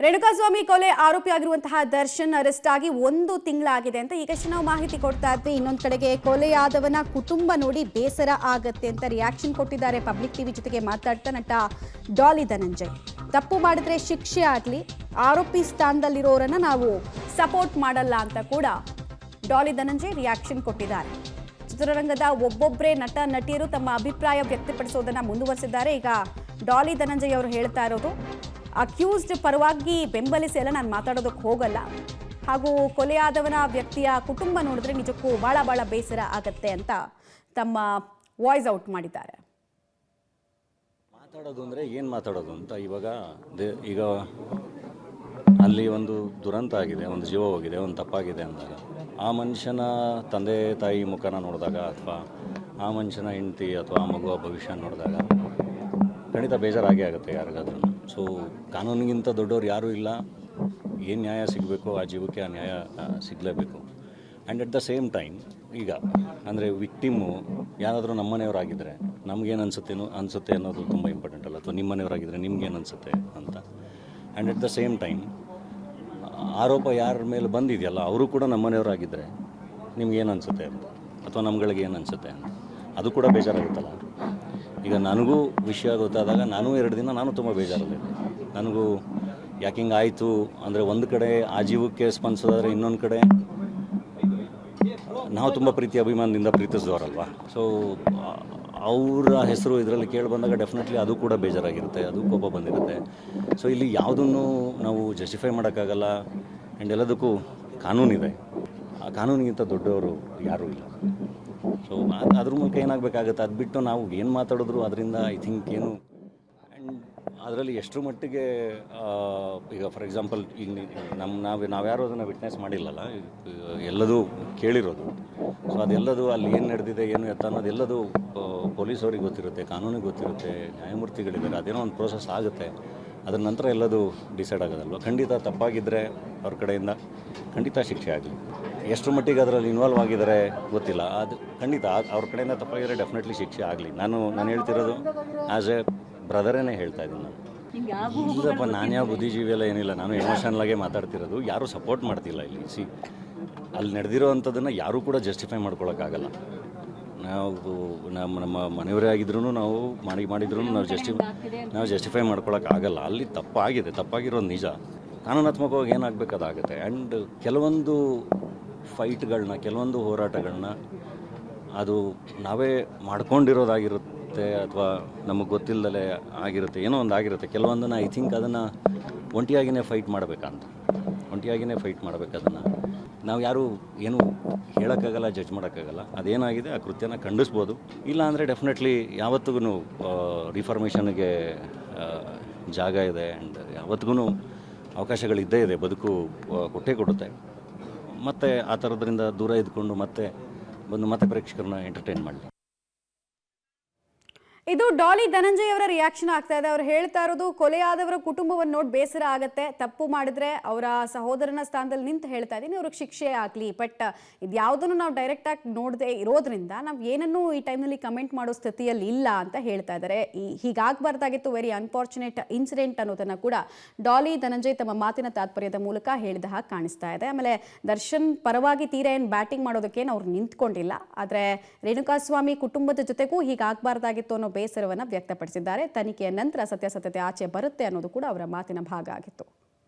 ರೇಣುಕಾಸ್ವಾಮಿ ಕೊಲೆ ಆರೋಪಿಯಾಗಿರುವಂತಹ ದರ್ಶನ್ ಅರೆಸ್ಟ್ ಆಗಿ 1 ತಿಂಗಳಾಗಿದೆ ಅಂತ ಈಗಷ್ಟೇ ನಾವು ಮಾಹಿತಿ ಕೊಡ್ತಾ ಇದ್ವಿ. ಇನ್ನೊಂದು ಕಡೆಗೆ ಕೊಲೆಯಾದವನ ಕುಟುಂಬ ನೋಡಿ ಬೇಸರ ಆಗತ್ತೆ ಅಂತ ರಿಯಾಕ್ಷನ್ ಕೊಟ್ಟಿದ್ದಾರೆ. ಪಬ್ಲಿಕ್ ಟಿವಿ ಜೊತೆಗೆ ಮಾತಾಡ್ತಾ ನಟ ಡಾಲಿ ಧನಂಜಯ್, ತಪ್ಪು ಮಾಡಿದ್ರೆ ಶಿಕ್ಷೆ ಆಗಲಿ, ಆರೋಪಿ ಸ್ಥಾನದಲ್ಲಿರೋರನ್ನ ನಾವು ಸಪೋರ್ಟ್ ಮಾಡಲ್ಲ ಅಂತ ಕೂಡ ಡಾಲಿ ಧನಂಜಯ್ ರಿಯಾಕ್ಷನ್ ಕೊಟ್ಟಿದ್ದಾರೆ. ಚಿತ್ರರಂಗದ ಒಬ್ಬೊಬ್ಬರೇ ನಟ ನಟಿಯರು ತಮ್ಮ ಅಭಿಪ್ರಾಯ ವ್ಯಕ್ತಪಡಿಸೋದನ್ನ ಮುಂದುವರೆಸಿದ್ದಾರೆ. ಈಗ ಡಾಲಿ ಧನಂಜಯ್ ಅವರು ಹೇಳ್ತಾ ಇರೋದು, ಅಕ್ಯೂಸ್ಡ್ ಪರವಾಗಿ ಬೆಂಬಲಿಸಿ ಎಲ್ಲ ನಾನು ಮಾತಾಡೋದಕ್ಕೆ ಹೋಗಲ್ಲ, ಹಾಗೂ ಕೊಲೆಯಾದವನ ವ್ಯಕ್ತಿಯ ಕುಟುಂಬ ನೋಡಿದ್ರೆ ನಿಜಕ್ಕೂ ಬಹಳ ಬೇಸರ ಆಗತ್ತೆ ಅಂತ ತಮ್ಮ ವಾಯ್ಸ್ ಔಟ್ ಮಾಡಿದ್ದಾರೆ. ಮಾತಾಡೋದು ಅಂದರೆ ಏನು ಮಾತಾಡೋದು ಅಂತ ಈಗ ಅಲ್ಲಿ ಒಂದು ದುರಂತ ಆಗಿದೆ, ಒಂದು ಜೀವ ಹೋಗಿದೆ, ಒಂದು ತಪ್ಪಾಗಿದೆ ಅಂದಾಗ ಆ ಮನುಷ್ಯನ ತಂದೆ ತಾಯಿ ಮುಖನ ನೋಡಿದಾಗ ಅಥವಾ ಆ ಮನುಷ್ಯನ ಹೆಂಡತಿ ಅಥವಾ ಆ ಮಗುವ ಭವಿಷ್ಯ ನೋಡಿದಾಗ ಖಂಡಿತ ಬೇಜಾರಾಗೇ ಆಗುತ್ತೆ ಯಾರಿಗಾದ್ರೂ. ಸೊ ಕಾನೂನಿಗಿಂತ ದೊಡ್ಡವ್ರು ಯಾರೂ ಇಲ್ಲ. ಏನು ನ್ಯಾಯ ಸಿಗಬೇಕು ಆ ಜೀವಕ್ಕೆ ಆ ನ್ಯಾಯ ಸಿಗಲೇಬೇಕು. And at the same time ಈಗ ಅಂದರೆ ವಿಕ್ಟಿಮ್ಮು ಯಾರಾದರೂ ನಮ್ಮನೆಯವರಾಗಿದ್ದರೆ ನಮಗೇನು ಅನಿಸುತ್ತೆ ಅನ್ನೋದು ತುಂಬ ಇಂಪಾರ್ಟೆಂಟ್ ಅಲ್ಲ, ಅಥವಾ ನಿಮ್ಮನೆಯವರಾಗಿದ್ದರೆ ನಿಮ್ಗೇನು ಅನಿಸುತ್ತೆ ಅಂತ. And at the same time ಆರೋಪ ಯಾರ ಮೇಲೆ ಬಂದಿದೆಯಲ್ಲ ಅವರು ಕೂಡ ನಮ್ಮನೆಯವರಾಗಿದ್ದರೆ ನಿಮ್ಗೇನು ಅನಿಸುತ್ತೆ ಅಂತ, ಅಥವಾ ನಮ್ಗಳಿಗೆ ಏನು ಅನಿಸುತ್ತೆ ಅಂತ, ಅದು ಕೂಡ ಬೇಜಾರಾಗುತ್ತಲ್ಲ. ಈಗ ನನಗೂ ವಿಷಯ ಗೊತ್ತಾದಾಗ ನಾನು 2 ದಿನ ತುಂಬ ಬೇಜಾರಲ್ಲಿದ್ದೆ. ನನಗೂ ಯಾಕೆ ಹಿಂಗೆ ಆಯಿತು ಅಂದರೆ, ಒಂದು ಕಡೆ ಆ ಜೀವಕ್ಕೆ ಸ್ಪಂದಿಸೋದಾದರೆ ಇನ್ನೊಂದು ಕಡೆ ನಾವು ತುಂಬ ಪ್ರೀತಿ ಅಭಿಮಾನದಿಂದ ಪ್ರೀತಿಸಿದವರಲ್ವ. ಸೊ ಅವರ ಹೆಸರು ಇದರಲ್ಲಿ ಕೇಳಿ ಬಂದಾಗ ಡೆಫಿನೆಟ್ಲಿ ಅದು ಕೂಡ ಬೇಜಾರಾಗಿರುತ್ತೆ, ಅದು ಕೋಪ ಬಂದಿರುತ್ತೆ. ಸೊ ಇಲ್ಲಿ ಯಾವುದನ್ನು ನಾವು ಜಸ್ಟಿಫೈ ಮಾಡೋಕ್ಕಾಗಲ್ಲ. ಆ್ಯಂಡ್ ಎಲ್ಲದಕ್ಕೂ ಕಾನೂನಿದೆ, ಆ ಕಾನೂನಿಗಿಂತ ದೊಡ್ಡವರು ಯಾರೂ ಇಲ್ಲ. ಸೊ ಅದ್ರ ಮೂಲಕ ಏನಾಗಬೇಕಾಗುತ್ತೆ, ಅದು ಬಿಟ್ಟು ನಾವು ಏನು ಮಾತಾಡಿದ್ರು ಅದರಿಂದ ಐ ಥಿಂಕ್ ಏನು. ಆ್ಯಂಡ್ ಅದರಲ್ಲಿ ಎಷ್ಟರ ಮಟ್ಟಿಗೆ ಈಗ ಫಾರ್ ಎಕ್ಸಾಂಪಲ್ ಈಗ ನಾವ್ಯಾರು ಅದನ್ನು ವಿಟ್ನೆಸ್ ಮಾಡಿಲ್ಲಲ್ಲ, ಎಲ್ಲದೂ ಕೇಳಿರೋದು. ಸೊ ಅದೆಲ್ಲದು ಅಲ್ಲಿ ಏನು ನಡೆದಿದೆ ಏನು ಎತ್ತ ಅನ್ನೋದೆಲ್ಲದು ಪೊಲೀಸವ್ರಿಗೆ ಗೊತ್ತಿರುತ್ತೆ, ಕಾನೂನಿಗೆ ಗೊತ್ತಿರುತ್ತೆ, ನ್ಯಾಯಮೂರ್ತಿಗಳಿದ್ದಾರೆ, ಅದೇನೋ ಒಂದು ಪ್ರೋಸೆಸ್ ಆಗುತ್ತೆ. ಅದರ ನಂತರ ಎಲ್ಲದು ಡಿಸೈಡ್ ಆಗೋದಲ್ವ. ಖಂಡಿತ ತಪ್ಪಾಗಿದ್ದರೆ ಅವ್ರ ಕಡೆಯಿಂದ ಖಂಡಿತ ಶಿಕ್ಷೆ ಆಗಲಿ. ಎಷ್ಟು ಮಟ್ಟಿಗೆ ಅದರಲ್ಲಿ ಇನ್ವಾಲ್ವ್ ಆಗಿದ್ದಾರೆ ಗೊತ್ತಿಲ್ಲ, ಅದು ಖಂಡಿತ ಅವ್ರ ಕಡೆಯಿಂದ ತಪ್ಪಾಗಿದ್ದರೆ ಡೆಫಿನೆಟ್ಲಿ ಶಿಕ್ಷೆ ಆಗಲಿ. ನಾನು ಹೇಳ್ತಿರೋದು ಆ್ಯಸ್ ಎ ಬ್ರದರೇನೇ ಹೇಳ್ತಾ ಇದ್ದೀನಿ. ನಾನು ಇಲ್ಲಪ್ಪ, ನಾನು ಯಾವ ಬುದ್ಧಿಜೀವಿ ಎಲ್ಲ ಏನಿಲ್ಲ, ನಾನು ಎಮೋಷನಲಾಗೇ ಮಾತಾಡ್ತಿರೋದು. ಯಾರೂ ಸಪೋರ್ಟ್ ಮಾಡ್ತಿಲ್ಲ ಇಲ್ಲಿ. ಅಲ್ಲಿ ನಡೆದಿರೋ ಅಂಥದ್ದನ್ನು ಯಾರೂ ಕೂಡ ಜಸ್ಟಿಫೈ ಮಾಡ್ಕೊಳಕ್ಕಾಗಲ್ಲ. ನಮ್ಮ ಮನೆಯವರೇ ಆಗಿದ್ರೂ ನಾವು ಮಾಡಿದ್ರೂ ನಾವು ಜಸ್ಟಿಫೈ ಮಾಡ್ಕೊಳಕ್ಕಾಗಲ್ಲ. ಅಲ್ಲಿ ತಪ್ಪಾಗಿರೋದು ನಿಜ. ಕಾನೂನಾತ್ಮಕವಾಗಿ ಏನಾಗಬೇಕು ಅದಾಗುತ್ತೆ. ಆ್ಯಂಡ್ ಕೆಲವೊಂದು ಫೈಟ್ಗಳನ್ನ, ಕೆಲವೊಂದು ಹೋರಾಟಗಳನ್ನ ಅದು ನಾವೇ ಮಾಡ್ಕೊಂಡಿರೋದಾಗಿರುತ್ತೆ, ಅಥವಾ ನಮಗೆ ಗೊತ್ತಿಲ್ಲದಲೇ ಆಗಿರುತ್ತೆ, ಏನೋ ಒಂದು ಆಗಿರುತ್ತೆ. ಕೆಲವೊಂದನ್ನು ಐ ಥಿಂಕ್ ಅದನ್ನು ಒಂಟಿಯಾಗಿಯೇ ಫೈಟ್ ಮಾಡಬೇಕು. ಅದನ್ನು ನಾವು ಯಾರೂ ಏನು ಹೇಳೋಕ್ಕಾಗಲ್ಲ, ಜಡ್ಜ್ ಮಾಡೋಕ್ಕಾಗಲ್ಲ. ಅದೇನಾಗಿದೆ ಆ ಕೃತ್ಯನ ಖಂಡಿಸ್ಬೋದು. ಇಲ್ಲ ಅಂದರೆ ಡೆಫಿನೆಟ್ಲಿ ಯಾವತ್ತಿಗೂ ರಿಫಾರ್ಮೇಷನ್ಗೆ ಜಾಗ ಇದೆ. ಆ್ಯಂಡ್ ಯಾವತ್ತಿಗೂ ಅವಕಾಶಗಳಿದ್ದೇ ಇದೆ. ಬದುಕು ಕೊಟ್ಟೇ ಕೊಡುತ್ತೆ. ಮತ್ತು ಆ ಥರದ್ರಿಂದ ದೂರ ಇದ್ಕೊಂಡು ಮತ್ತೆ ಪ್ರೇಕ್ಷಕರನ್ನ ಎಂಟರ್ಟೈನ್ ಮಾಡಲಿ. ಇದು ಡಾಲಿ ಧನಂಜಯ್ ಅವರ ರಿಯಾಕ್ಷನ್ ಆಗ್ತಾ ಇದೆ. ಅವ್ರು ಹೇಳ್ತಾ ಇರೋದು, ಕೊಲೆಯಾದವರ ಕುಟುಂಬವನ್ನು ನೋಡಿ ಬೇಸರ ಆಗತ್ತೆ, ತಪ್ಪು ಮಾಡಿದ್ರೆ ಅವರ ಸಹೋದರನ ಸ್ಥಾನದಲ್ಲಿ ನಿಂತು ಹೇಳ್ತಾ ಇದ್ದೀನಿ ಅವ್ರಿಗೆ ಶಿಕ್ಷೆ ಆಗಲಿ. ಬಟ್ ಇದ್ಯಾವುದನ್ನು ನಾವು ಡೈರೆಕ್ಟಾಗಿ ನೋಡದೆ ಇರೋದ್ರಿಂದ ನಾವು ಏನನ್ನೂ ಈ ಟೈಮ್ನಲ್ಲಿ ಕಮೆಂಟ್ ಮಾಡೋ ಸ್ಥಿತಿಯಲ್ಲಿ ಇಲ್ಲ ಅಂತ ಹೇಳ್ತಾ ಇದ್ದಾರೆ. ಹೀಗಾಗಬಾರ್ದಾಗಿತ್ತು, ವೆರಿ ಅನ್ಫಾರ್ಚುನೇಟ್ ಇನ್ಸಿಡೆಂಟ್ ಅನ್ನೋದನ್ನು ಕೂಡ ಡಾಲಿ ಧನಂಜಯ್ ತಮ್ಮ ಮಾತಿನ ತಾತ್ಪರ್ಯದ ಮೂಲಕ ಹೇಳಿದ ಹಾಗೆ ಕಾಣಿಸ್ತಾ ಇದೆ. ಆಮೇಲೆ ದರ್ಶನ್ ಪರವಾಗಿ ತೀರಾ ಏನು ಬ್ಯಾಟಿಂಗ್ ಮಾಡೋದಕ್ಕೇನು ಅವ್ರು ನಿಂತ್ಕೊಂಡಿಲ್ಲ. ಆದರೆ ರೇಣುಕಾಸ್ವಾಮಿ ಕುಟುಂಬದ ಜೊತೆಗೂ ಹೀಗಾಗಬಾರ್ದಾಗಿತ್ತು ಅನ್ನೋ ಬೇಸರವನ್ನು ವ್ಯಕ್ತಪಡಿಸಿದ್ದಾರೆ. ತನಿಖೆಯ ನಂತರ ಸತ್ಯಾಸತ್ಯತೆ ಆಚೆ ಬರುತ್ತೆ ಅನ್ನೋದು ಕೂಡ ಅವರ ಮಾತಿನ ಭಾಗ ಆಗಿತ್ತು.